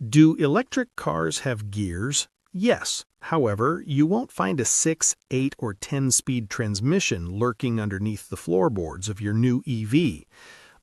Do electric cars have gears? Yes. However, you won't find a 6, 8, or 10-speed transmission lurking underneath the floorboards of your new EV.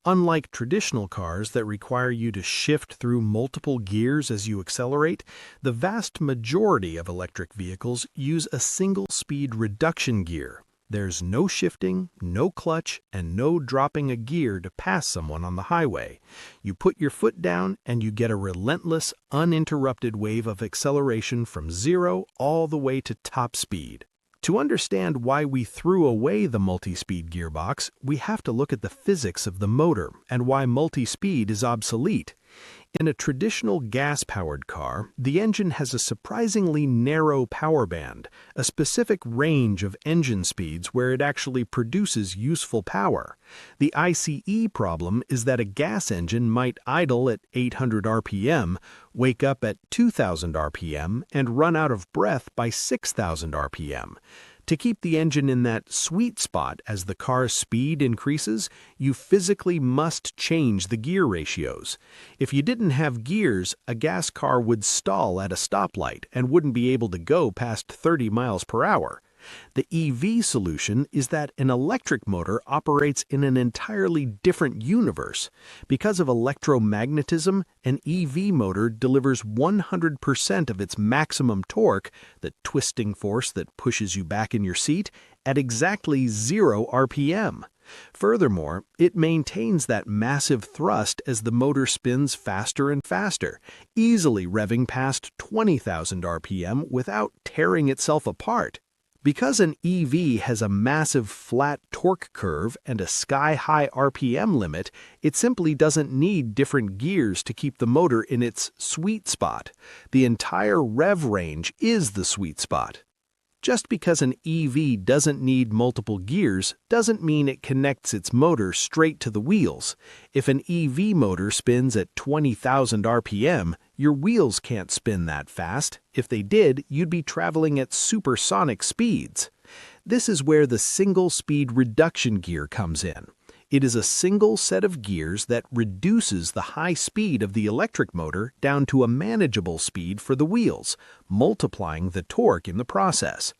Unlike traditional cars that require you to shift through multiple gears as you accelerate, the vast majority of electric vehicles use a single-speed reduction gear. There's no shifting, no clutch, and no dropping a gear to pass someone on the highway. You put your foot down and you get a relentless, uninterrupted wave of acceleration from zero all the way to top speed. To understand why we threw away the multi-speed gearbox, we have to look at the physics of the motor and why multi-speed is obsolete. In a traditional gas-powered car, the engine has a surprisingly narrow power band, a specific range of engine speeds where it actually produces useful power. The ICE problem is that a gas engine might idle at 800 RPM, wake up at 2000 RPM, and run out of breath by 6000 RPM. To keep the engine in that sweet spot as the car's speed increases, you physically must change the gear ratios. If you didn't have gears, a gas car would stall at a stoplight and wouldn't be able to go past 30 miles per hour. The EV solution is that an electric motor operates in an entirely different universe. Because of electromagnetism, an EV motor delivers 100% of its maximum torque, the twisting force that pushes you back in your seat, at exactly 0 RPM. Furthermore, it maintains that massive thrust as the motor spins faster and faster, easily revving past 20,000 RPM without tearing itself apart. Because an EV has a massive flat torque curve and a sky-high RPM limit, it simply doesn't need different gears to keep the motor in its sweet spot. The entire rev range is the sweet spot. Just because an EV doesn't need multiple gears doesn't mean it connects its motor straight to the wheels. If an EV motor spins at 20,000 RPM, your wheels can't spin that fast. If they did, you'd be traveling at supersonic speeds. This is where the single-speed reduction gear comes in. It is a single set of gears that reduces the high speed of the electric motor down to a manageable speed for the wheels, multiplying the torque in the process.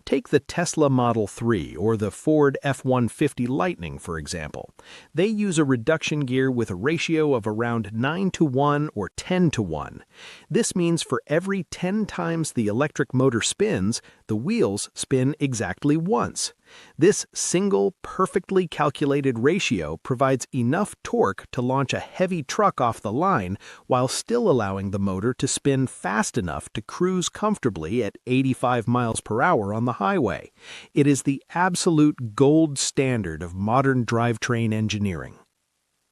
Take the Tesla Model 3 or the Ford F-150 Lightning, for example. They use a reduction gear with a ratio of around 9:1 or 10:1. This means for every 10 times the electric motor spins, the wheels spin exactly once. This single, perfectly calculated ratio provides enough torque to launch a heavy truck off the line while still allowing the motor to spin fast enough to cruise comfortably at 85 miles per hour on the highway. It is the absolute gold standard of modern drivetrain engineering.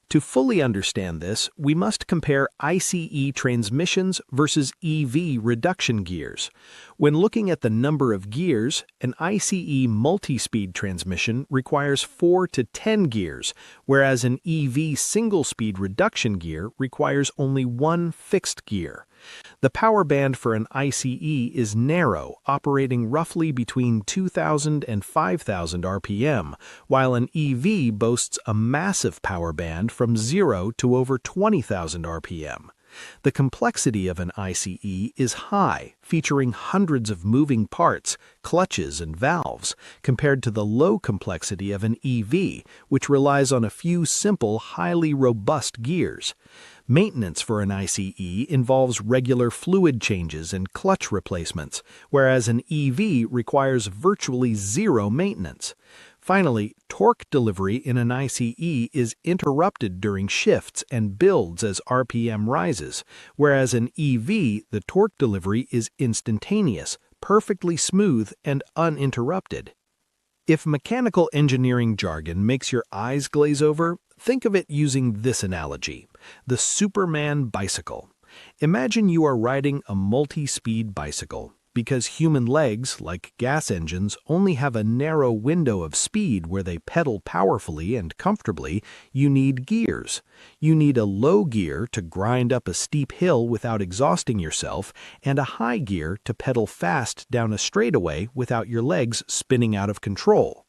To fully understand this, we must compare ICE transmissions versus EV reduction gears. When looking at the number of gears, an ICE multi-speed transmission requires 4 to 10 gears, whereas an EV single-speed reduction gear requires only one fixed gear. The power band for an ICE is narrow, operating roughly between 2,000 and 5,000 RPM, while an EV boasts a massive power band from 0 to over 20,000 RPM. The complexity of an ICE is high, featuring hundreds of moving parts, clutches, and valves, compared to the low complexity of an EV, which relies on a few simple, highly robust gears. Maintenance for an ICE involves regular fluid changes and clutch replacements, whereas an EV requires virtually zero maintenance. Finally, torque delivery in an ICE is interrupted during shifts and builds as RPM rises, whereas an EV, the torque delivery is instantaneous, perfectly smooth, and uninterrupted. If mechanical engineering jargon makes your eyes glaze over, think of it using this analogy: the Superman bicycle. Imagine you are riding a multi-speed bicycle. Because human legs, like gas engines, only have a narrow window of speed where they pedal powerfully and comfortably, you need gears. You need a low gear to grind up a steep hill without exhausting yourself, and a high gear to pedal fast down a straightaway without your legs spinning out of control.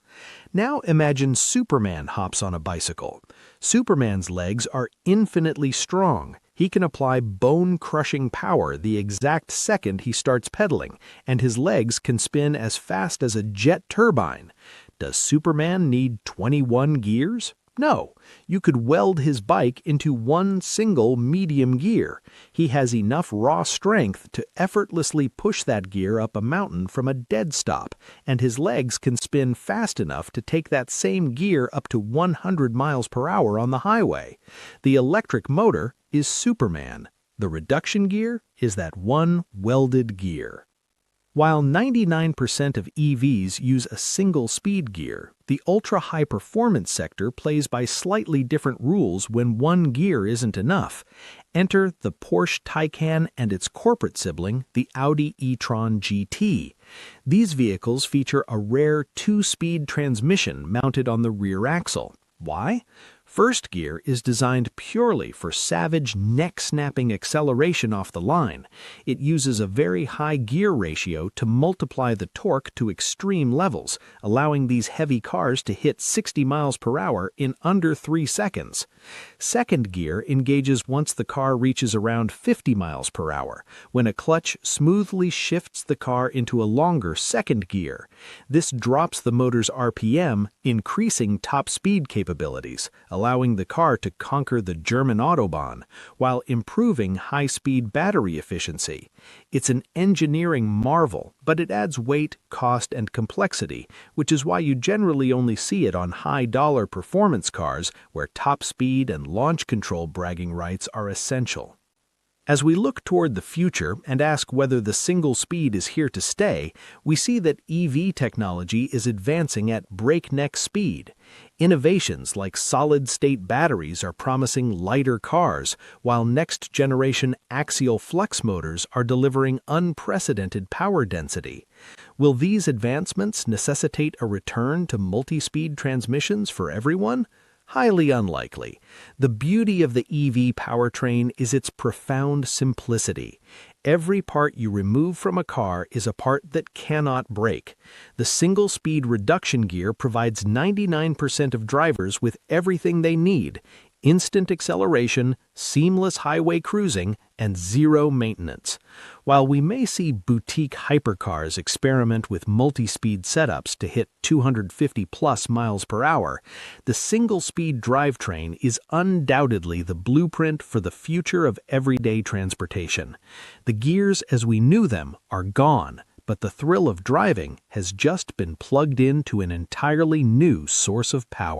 Now imagine Superman hops on a bicycle. Superman's legs are infinitely strong. He can apply bone-crushing power the exact second he starts pedaling, and his legs can spin as fast as a jet turbine. Does Superman need 21 gears? No, you could weld his bike into one single medium gear. He has enough raw strength to effortlessly push that gear up a mountain from a dead stop, and his legs can spin fast enough to take that same gear up to 100 miles per hour on the highway. The electric motor is Superman. The reduction gear is that one welded gear. While 99% of EVs use a single speed gear, the ultra-high performance sector plays by slightly different rules when one gear isn't enough. Enter the Porsche Taycan and its corporate sibling, the Audi e-tron GT. These vehicles feature a rare two-speed transmission mounted on the rear axle. Why? First gear is designed purely for savage, neck-snapping acceleration off the line. It uses a very high gear ratio to multiply the torque to extreme levels, allowing these heavy cars to hit 60 miles per hour in under 3 seconds. Second gear engages once the car reaches around 50 miles per hour, when a clutch smoothly shifts the car into a longer second gear. This drops the motor's RPM, increasing top speed capabilities, allowing the car to conquer the German Autobahn, while improving high-speed battery efficiency. It's an engineering marvel, but it adds weight, cost, and complexity, which is why you generally only see it on high-dollar performance cars where top speed and launch control bragging rights are essential. As we look toward the future and ask whether the single speed is here to stay, we see that EV technology is advancing at breakneck speed. Innovations like solid-state batteries are promising lighter cars, while next-generation axial flex motors are delivering unprecedented power density. Will these advancements necessitate a return to multi-speed transmissions for everyone? Highly unlikely. The beauty of the EV powertrain is its profound simplicity. Every part you remove from a car is a part that cannot break. The single-speed reduction gear provides 99% of drivers with everything they need: instant acceleration, seamless highway cruising, and zero maintenance. While we may see boutique hypercars experiment with multi-speed setups to hit 250+ miles per hour, the single-speed drivetrain is undoubtedly the blueprint for the future of everyday transportation. The gears as we knew them are gone, but the thrill of driving has just been plugged into an entirely new source of power.